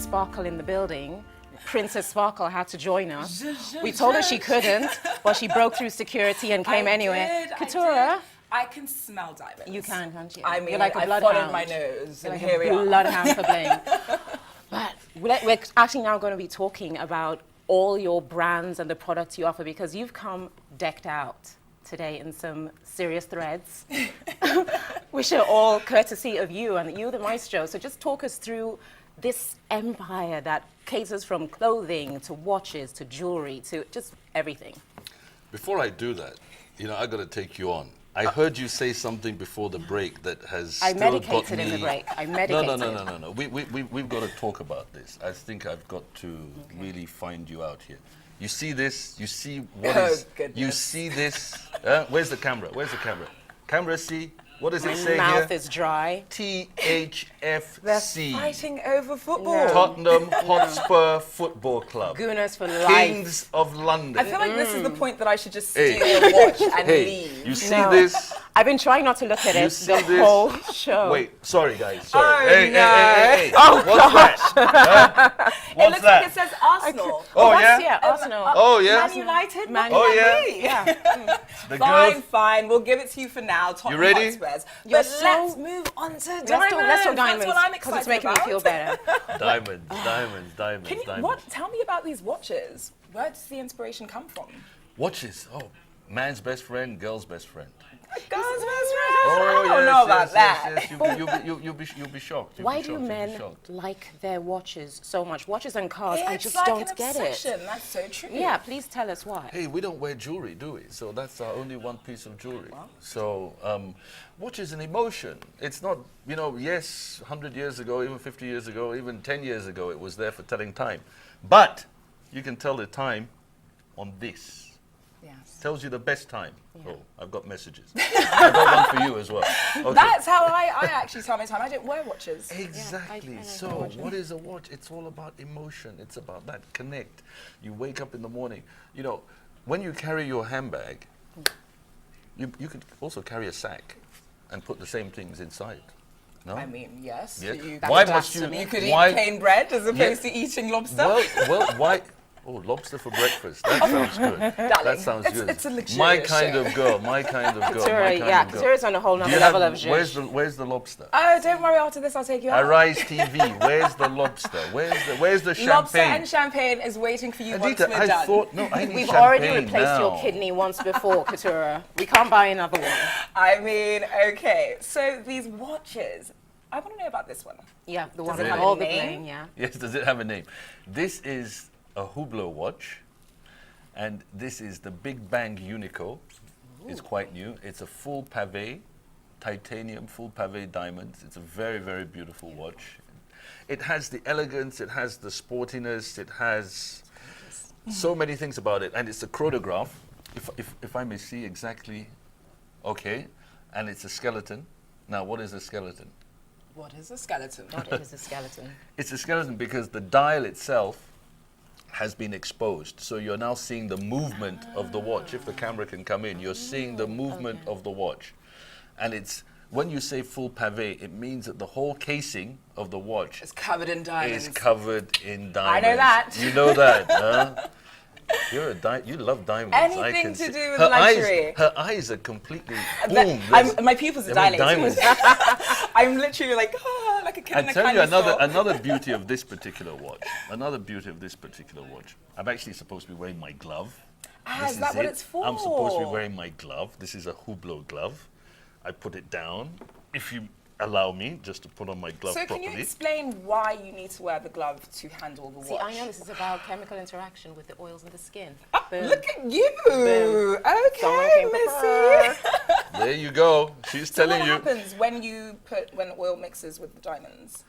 Sparkle in the building. Princess Sparkle had to join us. We told her she couldn't, but she broke through security and came anyway. Keturah, I can smell diamonds. you can, can't you? I mean, You're like a I bloodhound. followed my nose, and Like here we a are. bloodhound for bling. But we're actually now going to be talking about all your brands and the products you offer, because you've come decked out today in some serious threads, which are all courtesy of you and you, the maestro. So just talk us through this empire that caters from clothing to watches to jewelry to just everything. Before I do that, I got to take you on. I heard you say something before the break that has I still got medicated me. in the break. I medicated. No. We've got to talk about this. I think I've got to really find you out here. You see this? You see what is? Goodness. You see this? Where's the camera? Where's the camera? Camera, see? What does it say My here? mouth is dry. THFC. They're fighting over football. No. Tottenham Hotspur Football Club. Gooners for life. Kings of London. I feel like this is the point that I should just steal a watch and leave. You see No. this? I've been trying not to look at You it see the this? whole show. Wait, sorry guys, sorry. Oh, hey, no. hey. What's that? Huh? It What's looks that? like it says Arsenal. Oh, that's- yeah? Arsenal. Oh, yeah? Man United? Man Oh, United. yeah? Yeah. The Fine, girls. fine. We'll give it to you for now. Tottenham ready? Hotspurs. You're But so- let's move on to diamonds. Let's talk diamonds, That's what I'm because excited it's making about. me feel better. Diamonds. Can you, tell me about these watches. Where does the inspiration come from? Watches. Oh, man's best friend, girl's best friend. Girls' best friends. Oh, I don't know about that. Yes. You'll be shocked. Why do men like their watches so much? Watches and cars, I It's just like don't an get obsession. it. That's so true. Yeah, please tell us why. Hey, we don't wear jewelry, do we? So that's our only one piece of jewelry. Wow. So, watch is an emotion. It's not, yes, 100 years ago, even 50 years ago, even 10 years ago, it was there for telling time. But you can tell the time on this. Yes. Tells you the best time. Yeah. Oh, I've got messages. I've got one for you as well. Okay. That's how I actually tell my time. I don't wear watches. Exactly. I know So, watches. what is a watch? It's all about emotion. It's about that connect. You wake up in the morning. When you carry your handbag, you could also carry a sack and put the same things inside. No? I mean, yes. Yes. You, Why that's must you? blasphemy. You could why- eat plain bread as opposed to eating lobster. Well, why? Oh, lobster for breakfast. That sounds good. That sounds good. It's a luxurious My kind show. of girl. My kind of girl. Keturah, my kind yeah, of girl. Keturah's on a whole Do nother you level have- of zhuzh. Where's the lobster? Oh, don't worry. After this, I'll take you out. Arise TV. Where's the lobster? Where's the champagne? Lobster and champagne is waiting for you once Anita, we're I done. thought no. I need We've champagne already replaced now. your kidney once before, Keturah. We can't buy another one. I mean, okay. So these watches. I want to know about this one. Yeah, the one it with have all a the name? bling, yeah. Yes, does it have a name? This is a Hublot watch, and this is the Big Bang Unico. It's quite new. It's a full pavé, titanium full pavé diamonds. It's a very, very beautiful watch. It has the elegance, it has the sportiness, it has so many things about it, and it's a chronograph. If I may see exactly, okay, and it's a skeleton. Now, what is a skeleton? What is a skeleton? What is a skeleton? It's a skeleton because the dial itself has been exposed. So you're now seeing the movement of the watch. If the camera can come in, you're seeing the movement of the watch. And it's, when you say full pavé, it means that the whole casing of the watch It's covered in diamonds. is covered in diamonds. I know that. You know that, huh? You love diamonds. I Anything can to see. do with her luxury. Her eyes are completely boom. My pupils are they're like dilated. diamonds. I'm literally like a kid I in a tell you candy store. another beauty of this particular watch. Another beauty of this particular watch. I'm actually supposed to be wearing my glove. Ah, is that what it's for? I'm supposed to be wearing my glove. This is a Hublot glove. I put it down. If you allow me, just to put on my glove So properly. can you explain why you need to wear the glove to handle the watch? See, I know this is about chemical interaction with the oils in the skin. Boom. Look at you! Boom. Someone Okay, came Missy. There you go. She's So telling what you. happens when oil mixes with the diamonds?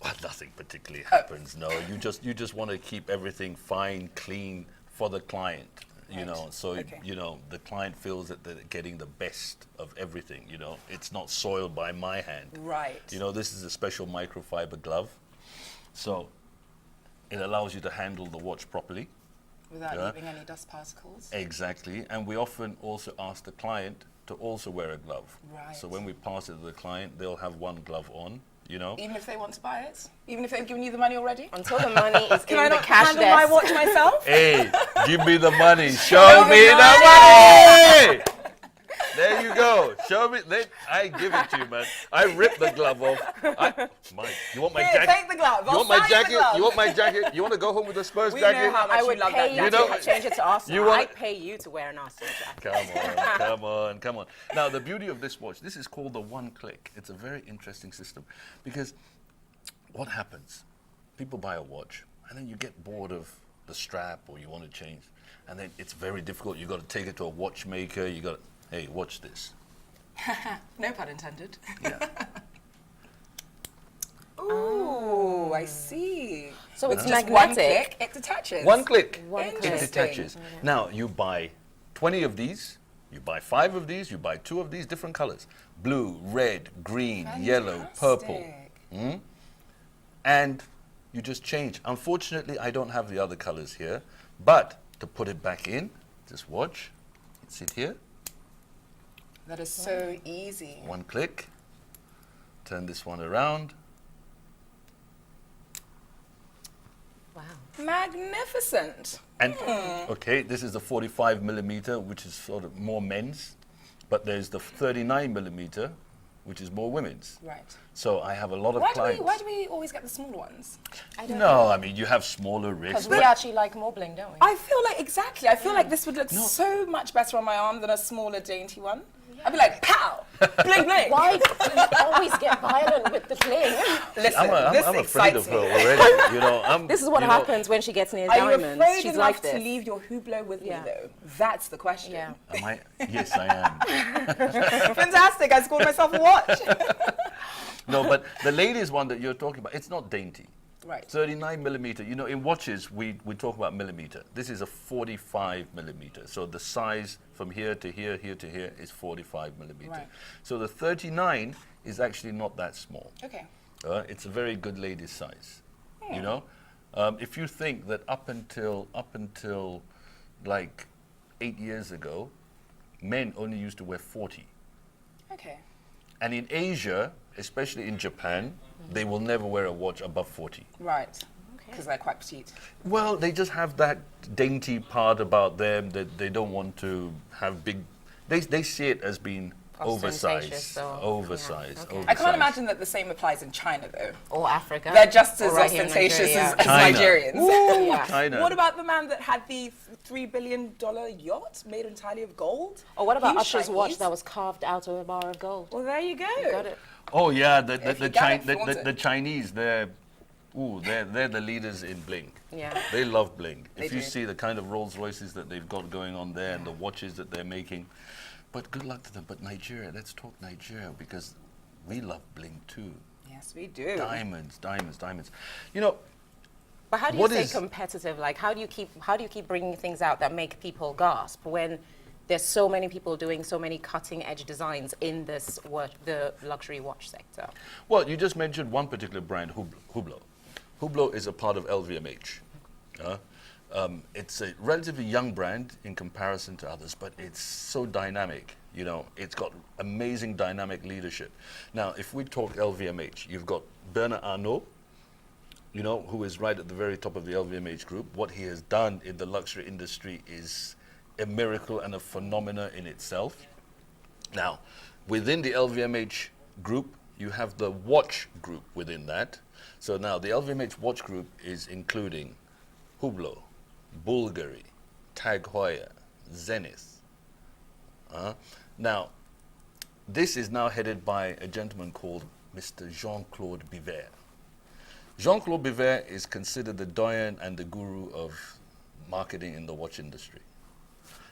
Well, nothing particularly happens. No, you just want to keep everything fine, clean for the client. So Okay. the client feels that they're getting the best of everything. It's not soiled by my hand. Right. This is a special microfiber glove, so it allows you to handle the watch properly. Without Yeah. leaving any dust particles. Exactly, and we often also ask the client to also wear a glove. Right. So when we pass it to the client, they'll have one glove on you know. Even if they want to buy it? Even if they've given you the money already? Until the money is Can in I the not cash handle my desk. watch myself? Hey, give me the money. Show me the money. There you go. Show me. I give it to you, man. I rip the glove off. Mike, you want my Here, jacket? take the glove. You I'll want my sign the jacket? glove. You want my jacket? You want to go home with a Spurs We know jacket? how much I you would love that pay you jacket. to change it to Arsenal. You want- I pay you to wear an Arsenal jacket. Come on. Now, the beauty of this watch, this is called the one click. It's a very interesting system because what happens? People buy a watch and then you get bored of the strap or you want to change. And then it's very difficult. You got to take it to a watchmaker. You got to, hey, watch this. No pun intended. Yeah. Ooh, I see. So With it's just one magnetic. click, it detaches. One click. One It click. detaches. Now, you buy 20 of these. You buy 5 of these. You buy 2 of these, different colors. Blue, red, green, yellow, purple. Fantastic. And you just change. Unfortunately, I don't have the other colors here, but to put it back in, just watch, sit here, That is so easy. one click, turn this one around. Wow. Magnificent. And, okay, this is the 45 millimeter, which is sort of more men's, but there's the 39 millimeter, which is more women's. Right. So I have a lot of Why clients. do we always get the smaller ones? I don't No, I mean, you have smaller wrists. Because we actually like more bling, don't we? I feel like, exactly, I feel like this would look so much better on my arm than a smaller, dainty one. I'd be like, pow, bling, bling. Why do you always get violent with the bling? Listen, I'm afraid excites of her me. already. You know, This is what happens when she gets near Are you diamonds. afraid She's enough like to this. leave your Hublot with Yeah. me, though? That's the question. Yeah. Am I? Yes, I am. Fantastic, I scored myself a watch. No, but the ladies one that you're talking about, it's not dainty. Right. 39 millimeter. You know, in watches, we talk about millimeter. This is a 45 millimeter. So the size from here to here, here to here is 45 millimeter. Right. So the 39 is actually not that small. Okay. It's a very good ladies size. You know, if you think that up until like 8 years ago, men only used to wear 40. Okay. And in Asia, especially in Japan, they will never wear a watch above 40. Right. Because they're quite petite. Well, they just have that dainty part about them that they don't want to have big. They see it as being Ostentatious, oversized, so, oversized, yeah, okay. oversized. I can't imagine that the same applies in China, though. Or Africa. They're just as Or right here in ostentatious Nigeria. as China. Nigerians. Yeah. China. What about the man that had the $3 billion yacht made entirely of gold? Or what about He was Usher's watch Chinese. that was carved out of a bar of gold? Well, there you go. You got it. Oh yeah, If you got it, flaunt the it. Chinese, they're the leaders in bling. Yeah. They love bling. They If you do. see the kind of Rolls Royces that they've got going on there and the watches that they're making, but good luck to them. But Nigeria, let's talk Nigeria because we love bling too. Yes, we do. Diamonds, diamonds, diamonds. You know, But how do you What stay is- competitive? Like, how do you keep bringing things out that make people gasp when there's so many people doing so many cutting edge designs in this the luxury watch sector? well, you just mentioned one particular brand, Hublot. Hublot is a part of LVMH. It's a relatively young brand in comparison to others, but it's so dynamic. You know, it's got amazing dynamic leadership. Now, if we talk LVMH, you've got Bernard Arnault, you know, who is right at the very top of the LVMH group. What he has done in the luxury industry is a miracle and a phenomena in itself. Now, within the LVMH group, you have the watch group within that. So now the LVMH watch group is including Hublot, Bulgari, Tag Heuer, Zenith. Now, this is now headed by a gentleman called Mr. Jean-Claude Biver. Jean-Claude Biver is considered the doyen and the guru of marketing in the watch industry.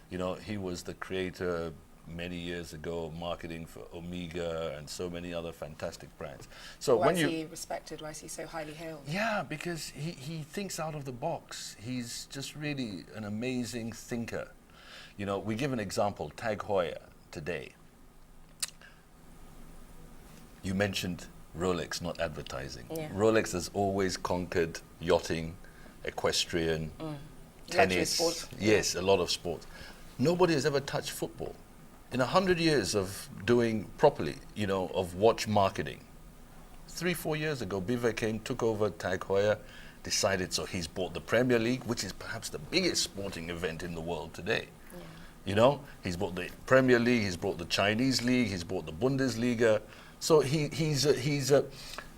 You know, he was the creator many years ago of marketing for Omega and so many other fantastic brands. So Why when is you he respected? Why is he so highly hailed? yeah, because he thinks out of the box. He's just really an amazing thinker. You know, we give an example, Tag Heuer today. You mentioned Rolex not advertising. Yeah. Rolex has always conquered yachting, equestrian, Luxury tennis. sport. Yes, a lot of sports. Nobody has ever touched football. In 100 years of doing properly, you know, of watch marketing, 3-4 years ago, Bive came, took over Tag Heuer, decided, so he's bought the Premier League, which is perhaps the biggest sporting event in the world today. You know, he's bought the Premier League, he's bought the Chinese League, he's bought the Bundesliga. So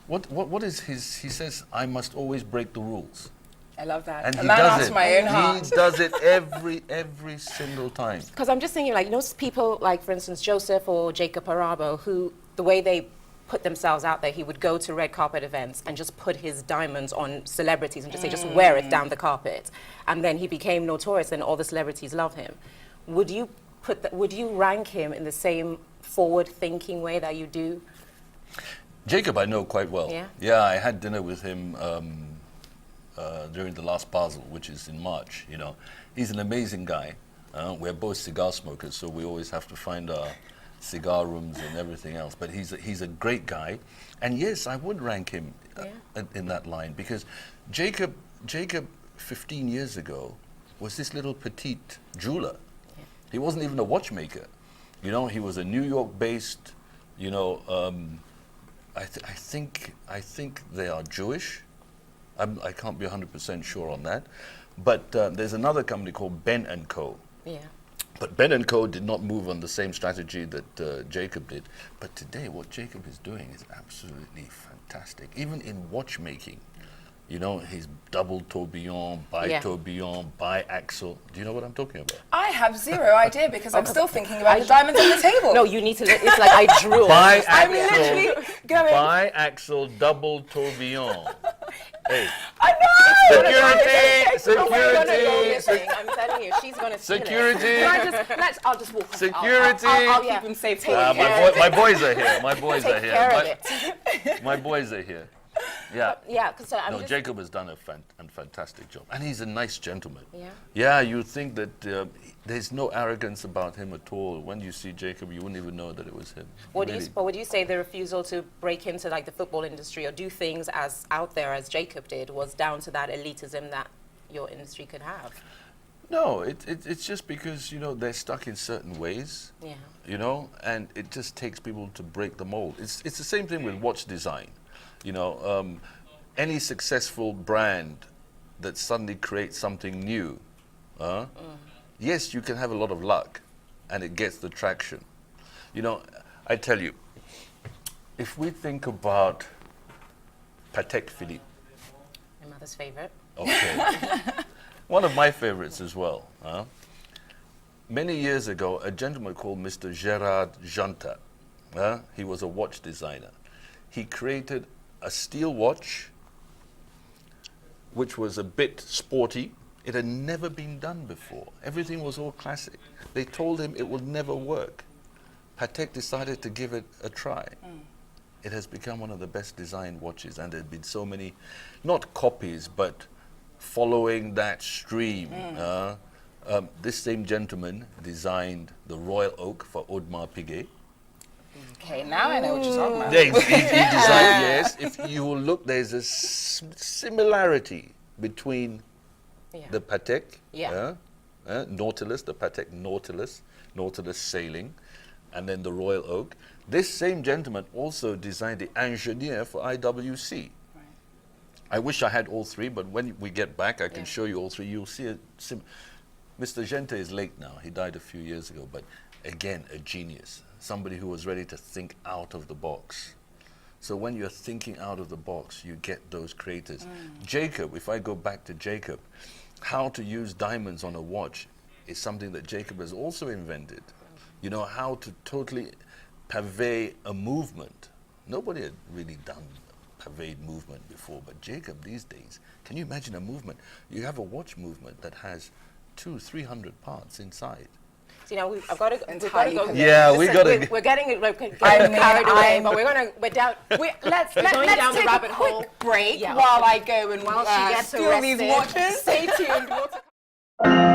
what is his? He says, I must always break the rules. I love that. And a he man does after it. my own heart. He does it every single time. Because I'm just thinking, like, you know, people like, for instance, Joseph or Jacob Arabo, who the way they put themselves out there, he would go to red carpet events and just put his diamonds on celebrities and just say, just wear it down the carpet. And then he became notorious and all the celebrities love him. Would you rank him in the same forward-thinking way that you do? Jacob, I know quite well. Yeah? Yeah, I had dinner with him during the last Basel, which is in March. You know, he's an amazing guy. We're both cigar smokers, so we always have to find our cigar rooms and everything else. But he's a great guy, and yes, I would rank him in that line, because Jacob 15 years ago was this little petite jeweler. He wasn't even a watchmaker. You know, he was a New York-based. You know, I think they are Jewish. I can't be 100% sure on that, but there's another company called Ben & Co. Yeah. But Ben & Co. did not move on the same strategy that Jacob did. But today, what Jacob is doing is absolutely fantastic. Even in watchmaking, you know, his double tourbillon, bi-tourbillon, bi-axle. Do you know what I'm talking about? I have zero idea, because I'm still thinking about the diamonds on the table. No, you need to, it's like I drew. I'm literally going. Bi-axle double tourbillon. Hey. I know! Security! I'm telling you, she's going to steal it. Security! I'll just walk. Security! I'll Keep them safe. My boys are here. My boys take are here. care of it. My boys are here. Yeah. Yeah, because I'm No, just... Jacob has done a fantastic job, and he's a nice gentleman. Yeah. Yeah, you think that there's no arrogance about him at all. When you see Jacob, you wouldn't even know that it was him. But Really. would you say the refusal to break into like the football industry or do things as out there as Jacob did was down to that elitism that your industry could have? No, it's just because, you know, they're stuck in certain ways. Yeah. You know, and it just takes people to break the mold. It's the same thing with watch design. You know, any successful brand that suddenly creates something new, yes, you can have a lot of luck, and it gets the traction. You know, I tell you, if we think about Patek Philippe, My mother's favorite. okay, one of my favorites as well. Many years ago, a gentleman called Mr. Gérard Janta, he was a watch designer. He created a steel watch which was a bit sporty. It had never been done before. Everything was all classic. They told him it would never work. Patek decided to give it a try. It has become one of the best designed watches, and there have been so many, not copies, but following that stream. This same gentleman designed the Royal Oak for Audemars Piguet. Okay, now I know what you're talking about. Yeah, he designed, yes. If you will look, there's a similarity between the Patek, Nautilus, the Patek Nautilus sailing, and then the Royal Oak. This same gentleman also designed the Ingénieur for IWC. Right. I wish I had all three, but when we get back, I can show you all three. You'll see Mr. Gente is late now. He died a few years ago, but again, a genius. Somebody who was ready to think out of the box. So when you're thinking out of the box, you get those creators. Jacob, if I go back to Jacob, how to use diamonds on a watch is something that Jacob has also invented. You know, how to totally pave a movement. Nobody had really done a paved movement before, but Jacob these days, can you imagine a movement? You have a watch movement that has 200-300 parts inside. So, you know, I've got to go. Yeah, we got to. We're getting carried away, but we're down. Let's going down the take rabbit a quick hole. break Yeah, while I go and while she gets steal these arrested. watches. Stay tuned.